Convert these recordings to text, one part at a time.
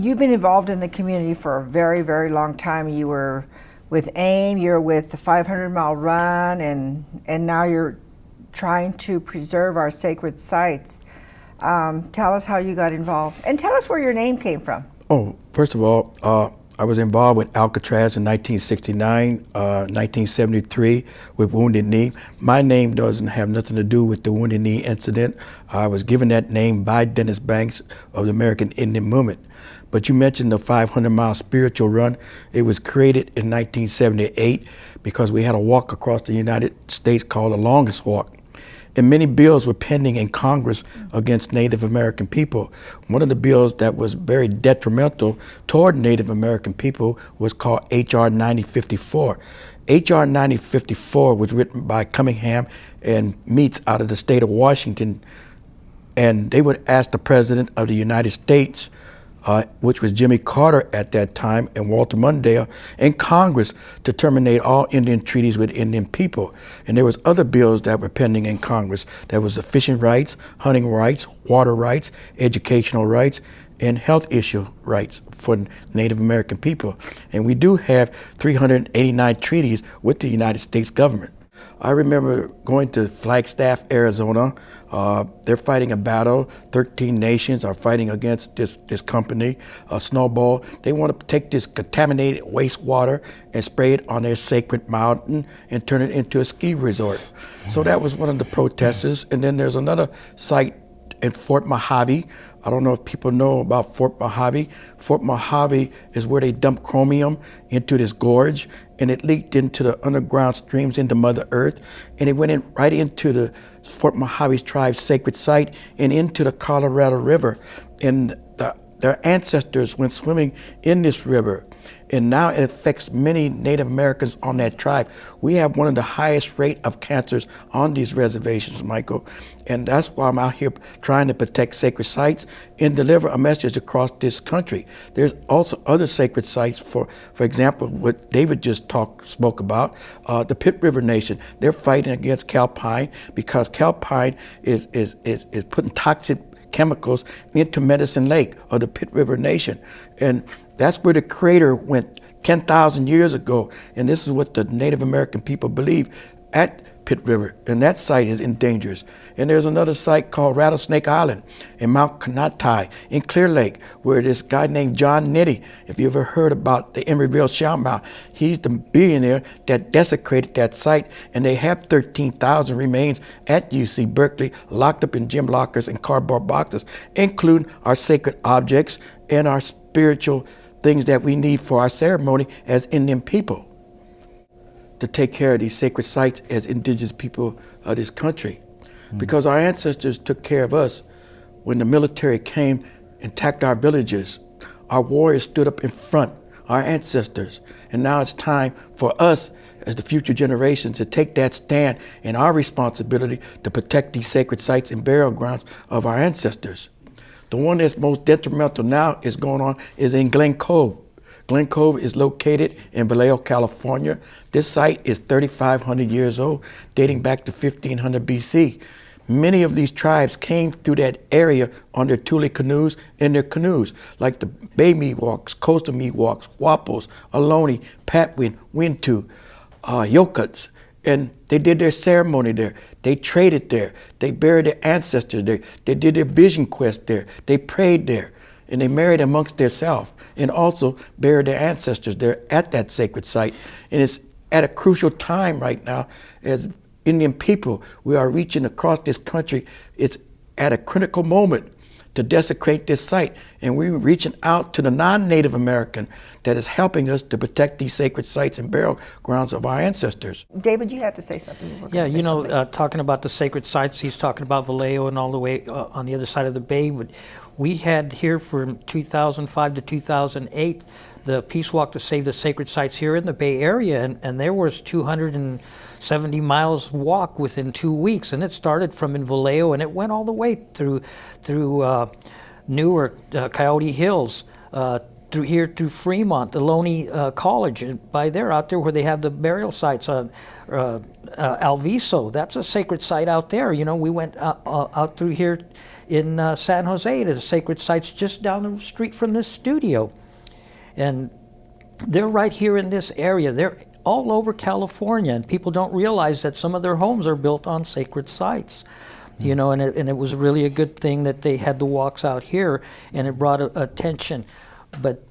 you've been involved in the community for a very, very long time. You were with AIM, you're with the 500-mile run, and now you're trying to preserve our sacred sites. Tell us how you got involved, and tell us where your name came from. Oh, first of all, I was involved with Alcatraz in 1969, 1973 with Wounded Knee. My name doesn't have nothing to do with the Wounded Knee incident. I was given that name by Dennis Banks of the American Indian Movement. But you mentioned the 500-mile spiritual run. It was created in 1978 because we had a walk across the United States called the Longest Walk. And many bills were pending in Congress against Native American people. One of the bills that was very detrimental toward Native American people was called H.R. 9054. H.R. 9054 was written by Cunningham and Meats out of the state of Washington, and they would ask the President of the United States, which was Jimmy Carter at that time, and Walter Mondale, and Congress to terminate all Indian treaties with Indian people. And there was other bills that were pending in Congress. There was the fishing rights, hunting rights, water rights, educational rights, and health issue rights for Native American people. And we do have 389 treaties with the United States government. I remember going to Flagstaff, Arizona. They're fighting a battle. 13 nations are fighting against this company, Snowball. They want to take this contaminated wastewater and spray it on their sacred mountain and turn it into a ski resort. So that was one of the protesters. And then there's another site in Fort Mojave. I don't know if people know about Fort Mojave. Fort Mojave is where they dump chromium into this gorge, and it leaked into the underground streams into Mother Earth, and it went right into the Fort Mojave tribe's sacred site and into the Colorado River. And their ancestors went swimming in this river, and now it affects many Native Americans on that tribe. We have one of the highest rate of cancers on these reservations, Michael, and that's why I'm out here trying to protect sacred sites and deliver a message across this country. There's also other sacred sites, for example, what David just spoke about, the Pit River Nation. They're fighting against Calpine because Calpine is putting toxic chemicals into Medicine Lake, or the Pit River Nation. And that's where the crater went 10,000 years ago. And this is what the Native American people believe at Pit River. And that site is endangered. And there's another site called Rattlesnake Island in Mount Kanatai in Clear Lake, where this guy named John Nitty, if you ever heard about the Emeryville Shell Mound, he's the billionaire that desecrated that site. And they have 13,000 remains at UC Berkeley, locked up in gym lockers and cardboard boxes, including our sacred objects and our spiritual things that we need for our ceremony as Indian people, to take care of these sacred sites as indigenous people of this country. Because our ancestors took care of us when the military came and attacked our villages. Our warriors stood up in front, our ancestors. And now it's time for us as the future generations to take that stand and our responsibility to protect these sacred sites and burial grounds of our ancestors. The one that's most detrimental now is in Glen Cove. Glen Cove is located in Vallejo, California. This site is 3,500 years old, dating back to 1500 BC. Many of these tribes came through that area on their Thule canoes and their canoes, like the Bay Miwoks, Coastal Miwoks, Wapos, Ohlone, Patwin, Wintu, Yokuts. And they did their ceremony there. They traded there. They buried their ancestors there. They did their vision quest there. They prayed there. And they married amongst themselves and also buried their ancestors there at that sacred site. And it's at a crucial time right now as Indian people. We are reaching across this country. It's at a critical moment to desecrate this site. And we're reaching out to the non-Native American that is helping us to protect these sacred sites and burial grounds of our ancestors. David, you had to say something. Yeah, talking about the sacred sites, he's talking about Vallejo and all the way on the other side of the bay. But we had here from 2005 to 2008 the Peace Walk to Save the Sacred Sites here in the Bay Area, and there was 270 miles walk within 2 weeks, and it started from in Vallejo and it went all the way through Newark, Coyote Hills, through Fremont, Ohlone College, and by there out there where they have the burial sites on Alviso. That's a sacred site out there. We went out through here in San Jose, to the sacred sites just down the street from this studio. And they're right here in this area. They're all over California, and people don't realize that some of their homes are built on sacred sites. You know, and it was really a good thing that they had the walks out here, and it brought attention. But,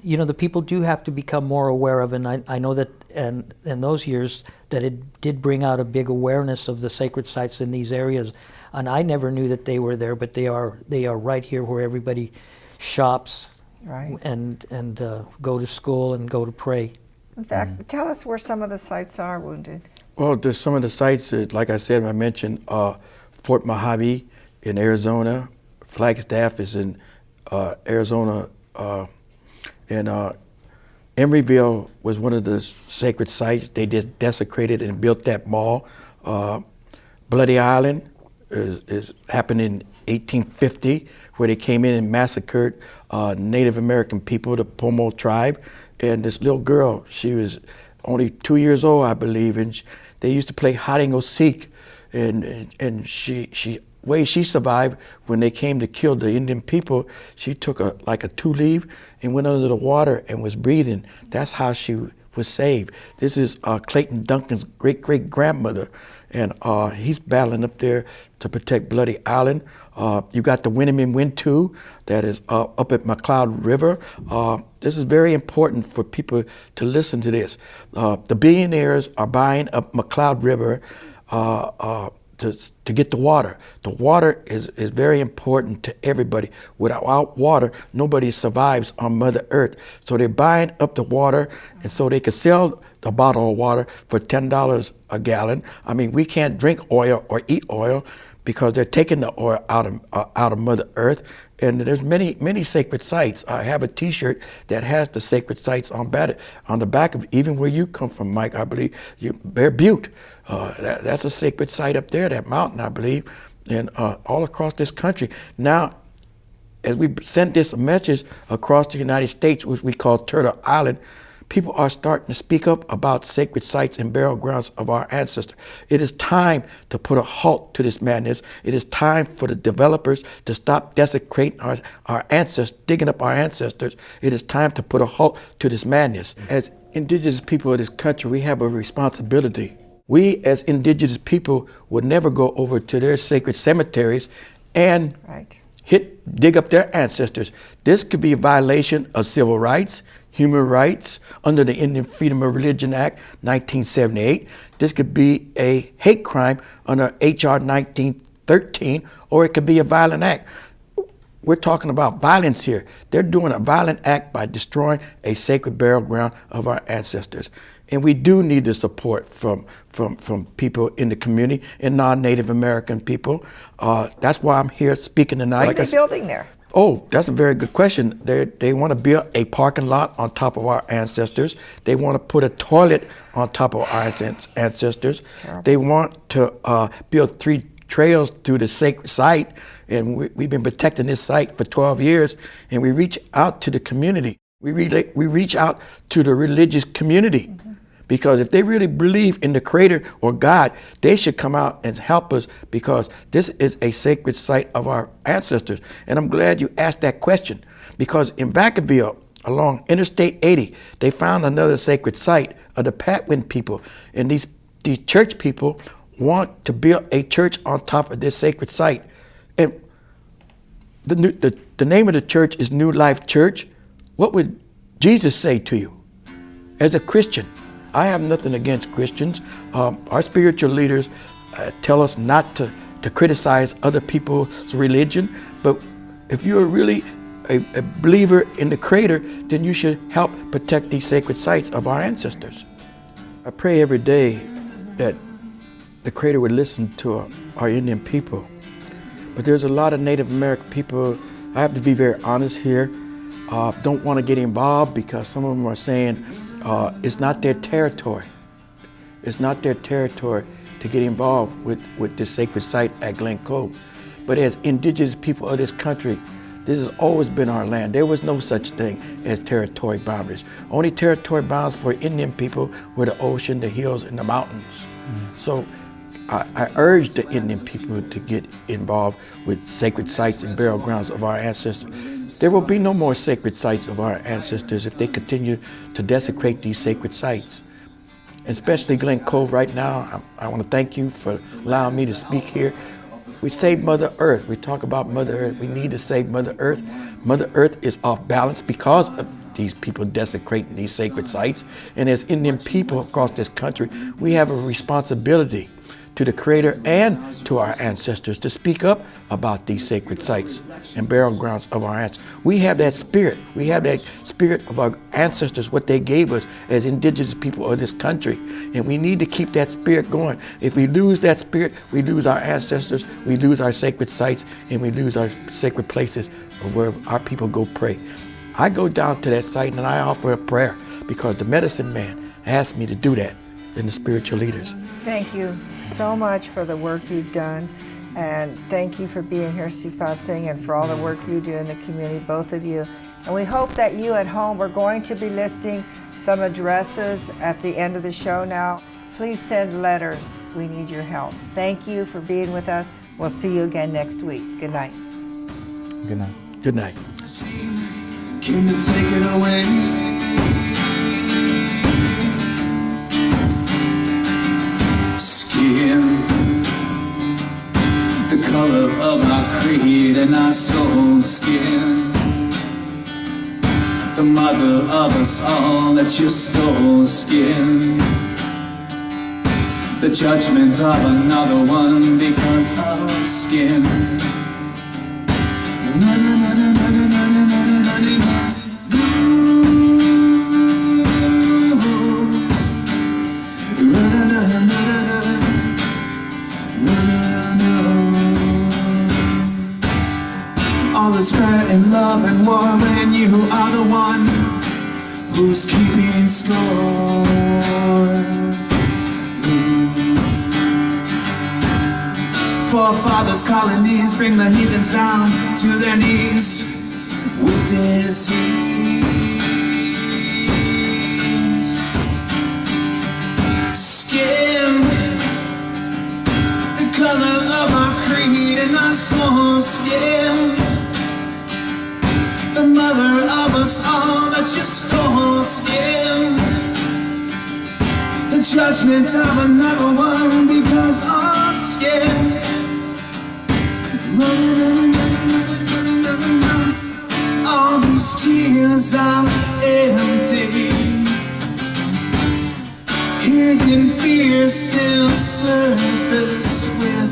you know, the people do have to become more aware of, and I know that in those years that it did bring out a big awareness of the sacred sites in these areas. And I never knew that they were there, but they are right here where everybody shops, Right. and go to school and go to pray. In fact, tell us where some of the sites are, Wounded. Well, there's some of the sites that, like I said, I mentioned Fort Mojave in Arizona, Flagstaff is in Arizona, and Emeryville was one of the sacred sites. They just desecrated and built that mall. Bloody Island is happened in 1850, where they came in and massacred Native American people, the Pomo tribe. And this little girl, she was only 2 years old, I believe, and they used to play hide and go seek. And she way she survived when they came to kill the Indian people, she took like a 2-leaf and went under the water and was breathing. That's how she was saved. This is Clayton Duncan's great-great-grandmother, and he's battling up there to protect Bloody Island. You got the Winneman Wintu that is up at McCloud River. This is very important for people to listen to this. The billionaires are buying up McCloud River to get the water. The water is very important to everybody. Without water, nobody survives on Mother Earth. So they're buying up the water, and so they could sell a bottle of water for $10 a gallon. I mean, we can't drink oil or eat oil because they're taking the oil out of Mother Earth. And there's many sacred sites. I have a T-shirt that has the sacred sites on the back of, even where you come from, Mike. I believe Bear Butte. That's a sacred site up there, that mountain, I believe, and all across this country. Now, as we send this message across the United States, which we call Turtle Island, people are starting to speak up about sacred sites and burial grounds of our ancestors. It is time to put a halt to this madness. It is time for the developers to stop desecrating our ancestors, digging up our ancestors. It is time to put a halt to this madness. As indigenous people of this country, we have a responsibility. We, as indigenous people, would never go over to their sacred cemeteries and dig up their ancestors. This could be a violation of civil rights, human rights under the Indian Freedom of Religion Act, 1978. This could be a hate crime under H.R. 1913, or it could be a violent act. We're talking about violence here. They're doing a violent act by destroying a sacred burial ground of our ancestors. And we do need the support from people in the community and non-Native American people. That's why I'm here speaking tonight. What are they building there? Oh, that's a very good question. They want to build a parking lot on top of our ancestors. They want to put a toilet on top of our ancestors. They want to build 3 trails through the sacred site. And we've been protecting this site for 12 years. And we reach out to the community. We reach out to the religious community. Mm-hmm. Because if they really believe in the Creator or God, they should come out and help us, because this is a sacred site of our ancestors. And I'm glad you asked that question, because in Vacaville, along Interstate 80, they found another sacred site of the Patwin people. And these church people want to build a church on top of this sacred site. And the name of the church is New Life Church. What would Jesus say to you as a Christian? I have nothing against Christians. Our spiritual leaders tell us not to criticize other people's religion, but if you're really a believer in the Creator, then you should help protect these sacred sites of our ancestors. I pray every day that the Creator would listen to our Indian people. But there's a lot of Native American people, I have to be very honest here, don't want to get involved because some of them are saying, it's not their territory. It's not their territory to get involved with this sacred site at Glen Cove. But as indigenous people of this country, this has always been our land. There was no such thing as territory boundaries. Only territory boundaries for Indian people were the ocean, the hills, and the mountains. Mm-hmm. So I urge the Indian people to get involved with sacred sites and burial grounds of our ancestors. There will be no more sacred sites of our ancestors if they continue to desecrate these sacred sites. Especially Glen Cove right now, I want to thank you for allowing me to speak here. We save Mother Earth. We talk about Mother Earth. We need to save Mother Earth. Mother Earth is off balance because of these people desecrating these sacred sites. And as Indian people across this country, we have a responsibility to the Creator and to our ancestors to speak up about these sacred sites and burial grounds of our ancestors. We have that spirit. We have that spirit of our ancestors, what they gave us as indigenous people of this country. And we need to keep that spirit going. If we lose that spirit, we lose our ancestors, we lose our sacred sites, and we lose our sacred places where our people go pray. I go down to that site and I offer a prayer because the medicine man asked me to do that and the spiritual leaders. Thank you so much for the work you've done, and thank you for being here, Cipactzin, and for all the work you do in the community, both of you. And we hope that you at home, we're going to be listing some addresses at the end of the show now. Please send letters. We need your help. Thank you for being with us. We'll see you again next week. Good night. Good night. Good night. Came to take it away. Skin, the color of our creed and our soul. Skin, the mother of us all that you stole. Skin, the judgment of another one because of skin. All this hurt and love and war when you are the one who's keeping score. Forefathers' colonies bring the heathens down to their knees with disease. Skin, the color of our creed and our soul. Skin, the mother of us all that you stole. Skin, the judgment of another one because of skin. All these tears are empty. Hidden fears still surface with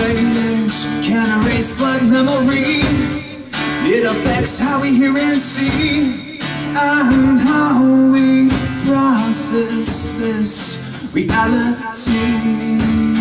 rage. Can't erase but memory. It affects how we hear and see, and how we process this reality.